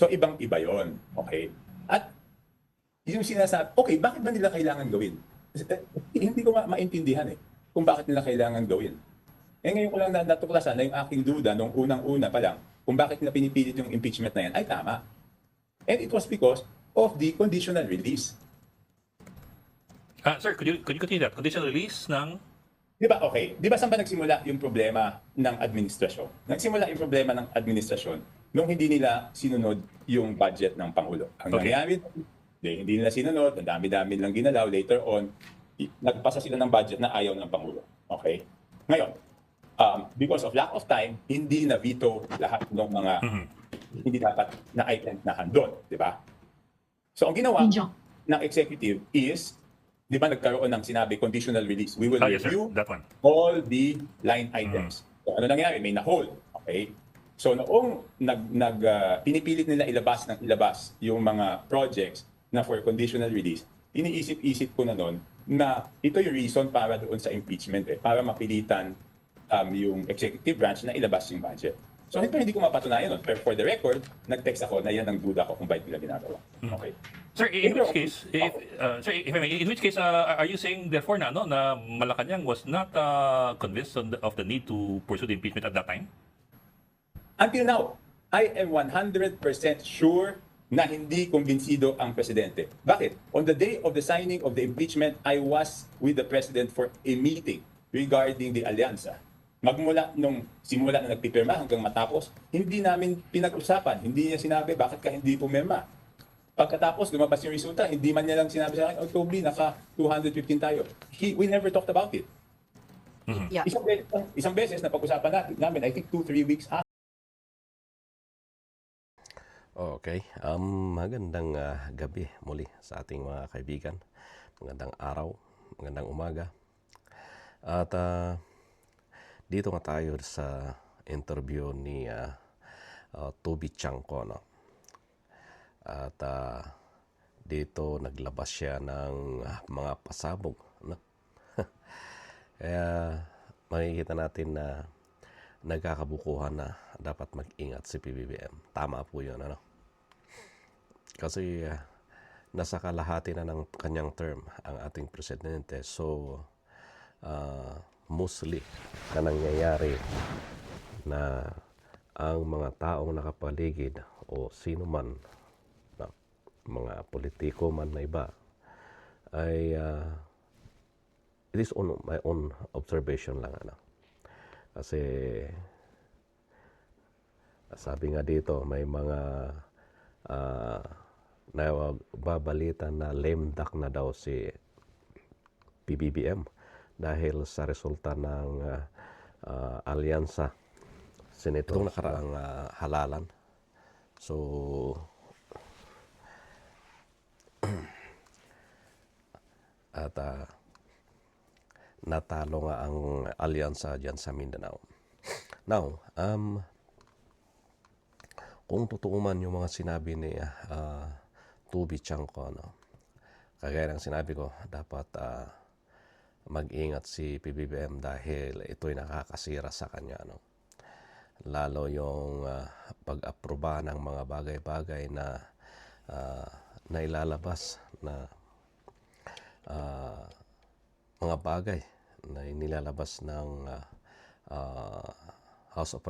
So, ibang-iba yon. Okay? At yung sinasabi, okay, bakit ba nila kailangan gawin? Hindi ko maintindihan kung bakit nila kailangan gawin. Ngayon ko lang natuklasan na yung aking duda nung unang-una pa lang kung bakit nila pinipilit yung impeachment na yan ay tama. And it was because of the conditional release. Sir, could you continue that? Conditional release ng... Di ba, okay. Di ba saan ba nagsimula yung problema ng administrasyon? Nagsimula yung problema ng administrasyon nung hindi nila sinunod yung budget ng Pangulo. Ang nangyari, hindi nila sinunod, ang dami-dami lang ginalaw. Later on, nagpasa sila ng budget na ayaw ng Pangulo. Okay? Ngayon, because of lack of time, hindi na veto lahat ng mga hindi dapat na items na handon. Di ba? So, ang ginawa ng executive is, di ba nagkaroon ng sinabi conditional release. We will review all the line items. So, ano nangyari? May na-hold. Okay? So noong pinipilit nila ilabas yung mga projects na for conditional release, iniisip-isip ko na noon na ito yung reason para doon sa impeachment para mapilitan yung executive branch na ilabas yung budget. So hindi ko mapatunayan nun. Pero for the record, nag-text ako na yan ang duda ko kung bakit nila ginagawa. Okay. Sir, in which case, are you saying therefore na Malacanang was not convinced of the need to pursue the impeachment at that time? Until now, I am 100% sure na hindi kumbinsido ang presidente. Bakit? On the day of the signing of the impeachment, I was with the president for a meeting regarding the alyansa. Magmula nung simula na nagpipirma hanggang matapos, hindi namin pinag-usapan. Hindi niya sinabi, bakit ka hindi pumirma? Pagkatapos, lumabas yung resulta, hindi man niya lang sinabi sa akin, Toby, naka 215 tayo. We never talked about it. Yeah. Isang beses na pag-usapan namin, I think 2-3 weeks after. Okay. Magandang gabi muli sa ating mga kaibigan. Magandang araw, magandang umaga. At dito nga tayo sa interview ni Toby Chanco. No? At dito naglabas siya ng mga pasabog. No? Kaya makikita natin na nagkakabukuhan na dapat mag-ingat si PBBM. Tama po yun. Ano? Kasi nasa kalahati na ng kanyang term ang ating presidente. So, mostly na nangyayari na ang mga taong nakapaligid o sino man, na mga politiko man na iba, ay it is on my own observation lang. Ano? Kasi sabi nga dito, may mga nababalita na lame duck na daw si PBBM dahil sa resulta ng alyansa Senator itong nakaraang halalan. So at natalo nga ang alyansa dyan sa Mindanao. Now, kung totoo man yung mga sinabi ni Toby Chanco, no? Kagaya ng sinabi ko, dapat mag-ingat si PBBM dahil ito'y nakakasira sa kanya. No? Lalo yung pag-aproba ng mga bagay-bagay na nailalabas na mga bagay na inilalabas ng House of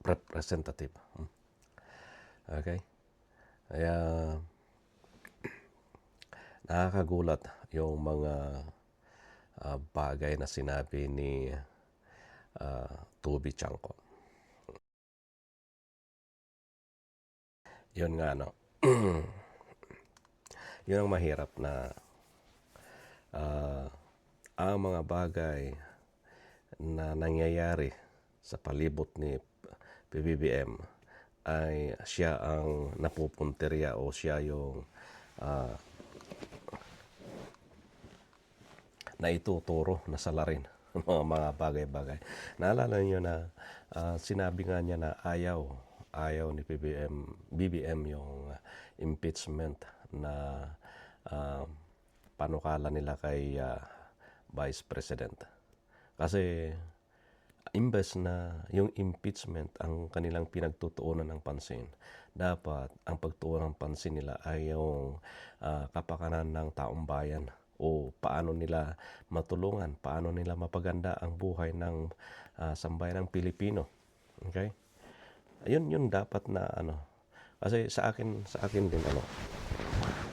Representative. Okay? Kaya nakakagulat yung mga bagay na sinabi ni Toby Chanco. Yun nga, no? Yun ang mahirap na ang mga bagay na nangyayari sa palibot ni PBBM ay siya ang napupunterya o siya yung na ituturo na salarin mga bagay-bagay. Naalala niyo na sinabi nga niya na ayaw ni BBM yung impeachment na panukala nila kay Vice President. Kasi imbes na yung impeachment ang kanilang pinagtutuunan ng pansin, dapat ang pagtuunan ng pansin nila ay yung kapakanan ng taong bayan o paano nila matulungan, paano nila mapaganda ang buhay ng sambayanang Pilipino. Okay? Yun dapat na kasi sa akin din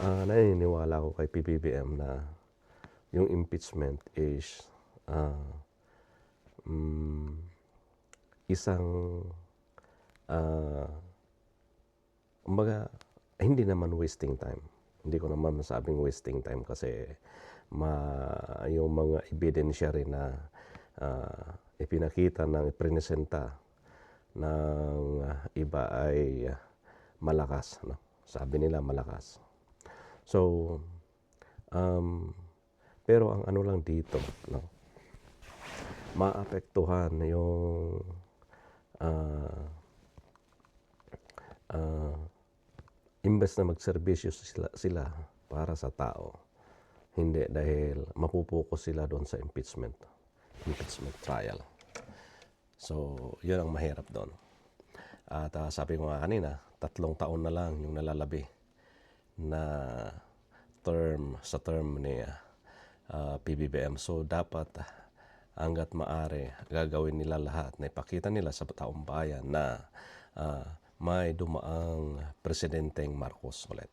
naniniwala ako kay PBBM na yung impeachment is isang kumbaga hindi naman wasting time. Hindi ko naman masabing wasting time kasi yung mga ebidensya rin na ipinakita ng ipresenta ng iba ay malakas, no? Sabi nila malakas. So pero ang ano lang dito, no? Maapektuhan yung imbes na magserbisyo sila para sa tao, hindi, dahil mapupokus sila doon sa impeachment trial. So yun ang mahirap doon. At sabi ko nga kanina, 3 taon na lang yung nalalabi na term ni PBBM. So dapat hanggat maaari gagawin nila lahat na ipakita nila sa taong bayan na may dumaang presidenteng Marcos ulit.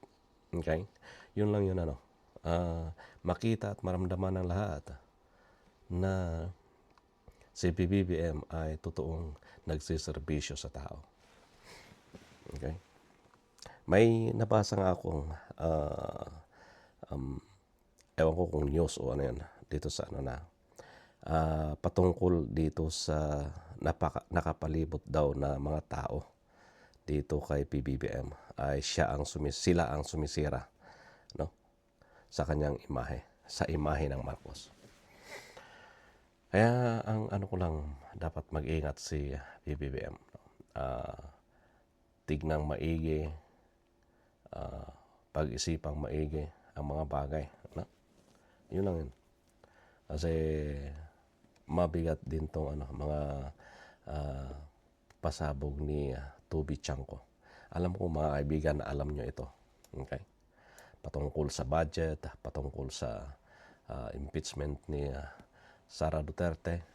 Okay? Yun lang yun makita at maramdaman ng lahat na si PBBM ay totoong nagsiservisyo sa tao. Okay? May nabasa nga akong ewan ko kung news o ano yan dito sa patungkol dito sa nakapalibot daw na mga tao dito kay PBBM ay sila ang sumisira, no, sa kanyang sa imahe ng Marcos. Kaya ang ko lang, dapat mag-ingat si PBBM, no? Tignang maigi, pag-isipang maigi ang mga bagay, no? Yun lang yun. Kasi mabigat din tong mga pasabog ni Toby Chanko. Alam ko mga kaibigan na alam nyo ito. Okay? Patungkol sa budget, patungkol sa impeachment ni Sara Duterte.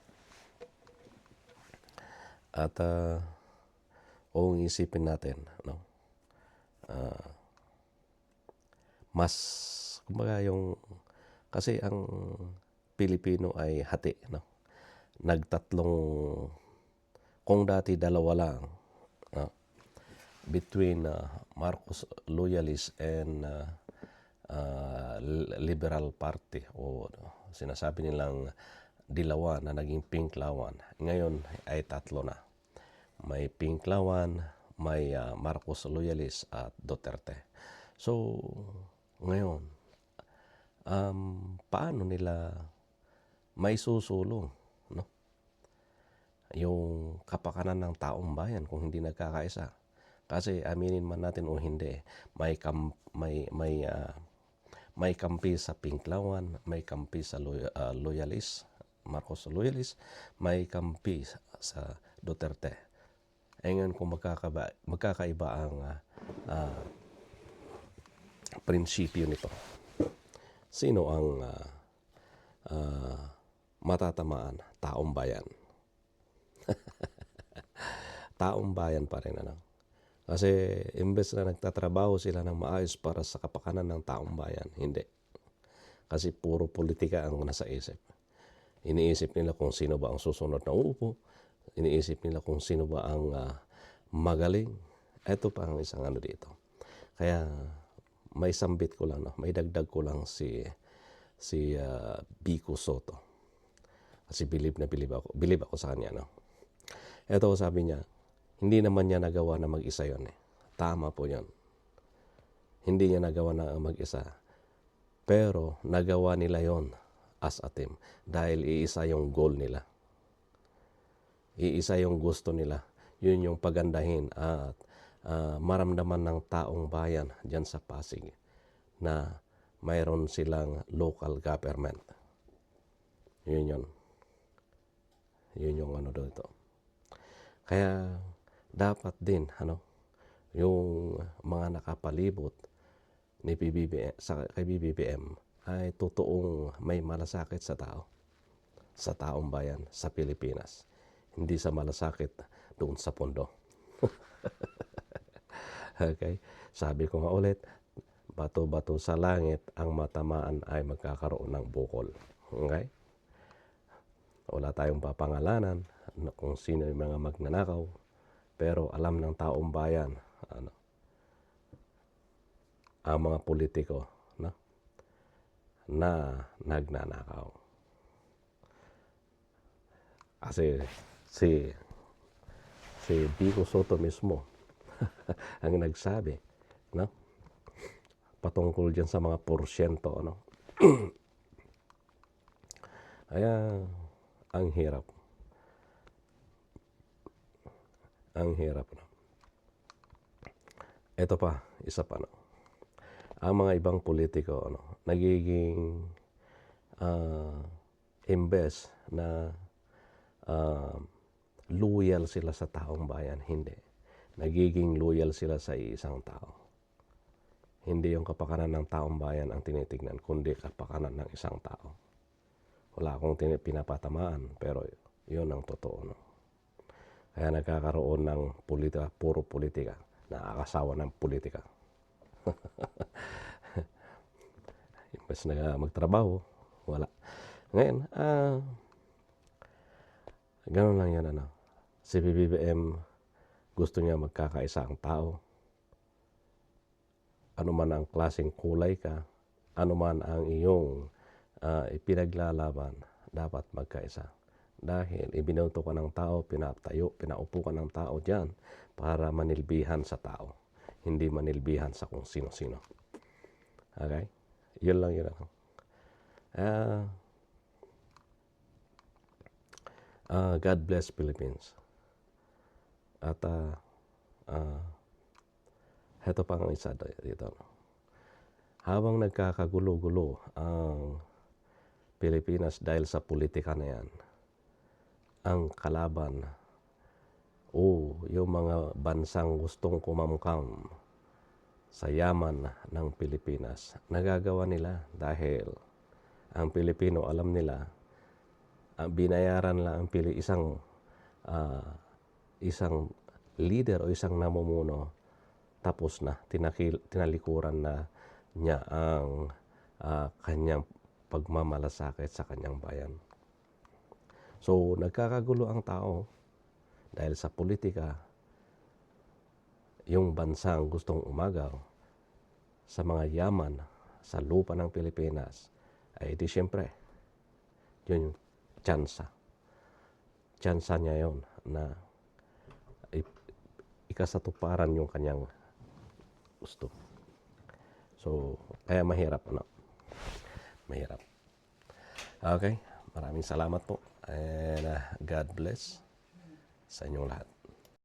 At kung isipin natin, no? Mas kumbaga kasi ang Pilipino ay hati, no? Kung dati 2 lang, between Marcos loyalist and Liberal Party, o sinasabi nilang dilawan na naging pinklawan. Ngayon ay 3 na. May pinklawan, may Marcos loyalist at Duterte. So ngayon, paano nila may susulong, no, yung kapakanan ng taong bayan kung hindi nagkakaisa? Kasi aminin man natin o hindi, may kampi sa pinklawan, may kampi sa loyalist, Marcos loyalist, may kampi sa Duterte. Ngayon kung magkakaiba ang prinsipyo nito, sino ang matatamaan? Taong bayan. Taong bayan pa rin, Kasi imbes na nagtatrabaho sila ng maayos para sa kapakanan ng taong bayan, hindi. Kasi puro politika ang nasa isip. Iniisip nila kung sino ba ang susunod na uupo. Iniisip nila kung sino ba ang magaling. Ito pa ang isang dito. Kaya may sambit ko lang, may dagdag ko lang si Vico Soto. Kasi bilib ako sa kanya, Ito sabi niya, hindi naman niya nagawa na mag-isa yon. Tama po yon. Hindi niya nagawa na mag-isa. Pero nagawa nila yon as a team. Dahil iisa yung goal nila. Iisa yung gusto nila. Yun yung pagandahin at maramdaman ng taong bayan dyan sa Pasig na mayroon silang local government. Yun. Yun yung ano dito. Kaya dapat din yung mga nakapalibot ni PBBM kay BBM ay totoong may malasakit sa tao, sa taong bayan, sa Pilipinas. Hindi sa malasakit doon sa pondo. Okay? Sabi ko nga ulit, bato-bato sa langit, ang matamaan ay magkakaroon ng bukol. Okay? Wala tayong papangalanan kung sino yung mga magnanakaw, pero alam ng taong bayan, ang mga politiko na nagnanakaw. Kasi si Vico Soto mismo ang nagsabi, patungkol dyan sa mga porsyento, Kaya, ang hirap. Ang hirap, Ito pa, isa pa, Ang mga ibang politiko, nagiging imbes na loyal sila sa taong bayan, hindi. Nagiging loyal sila sa isang tao. Hindi yung kapakanan ng taong bayan ang tinitignan, kundi kapakanan ng isang tao. Wala akong pinapatamaan, pero yun ang totoo. Kaya nagkakaroon ng politika, puro politika, nakakasawa ng politika. Imbes na magtrabaho, wala. Ngayon, ganun lang yan, Si BBM, gusto niya magkakaisa ang tao. Ano man ang klaseng kulay ka, ano man ang iyong ipinaglalaban, dapat magkaisa. Dahil ibinoto ka ng tao, pinaupo ka ng tao dyan para manilbihan sa tao. Hindi manilbihan sa kung sino-sino. Okay? Yun lang yun. God bless Philippines. At heto pa ang isa dito. Habang nagkakagulo-gulo ang Pilipinas dahil sa politika na yan, ang kalaban o yung mga bansang gustong kumamkam sa yaman ng Pilipinas, nagagawa nila dahil ang Pilipino, alam nila, binayaran lang ang isang leader o isang namumuno, tapos na, tinalikuran na niya ang kanyang pagmamalasakit sa kanyang bayan. So, nagkakagulo ang tao dahil sa politika, yung bansang gustong umagaw sa mga yaman, sa lupa ng Pilipinas, ay di siyempre, yun yung tsansa. Tsansa niya yun na ikasatuparan yung kanyang gusto. So, kaya mahirap, Mahirap. Okay, maraming salamat po. And God bless sa inyong lahat.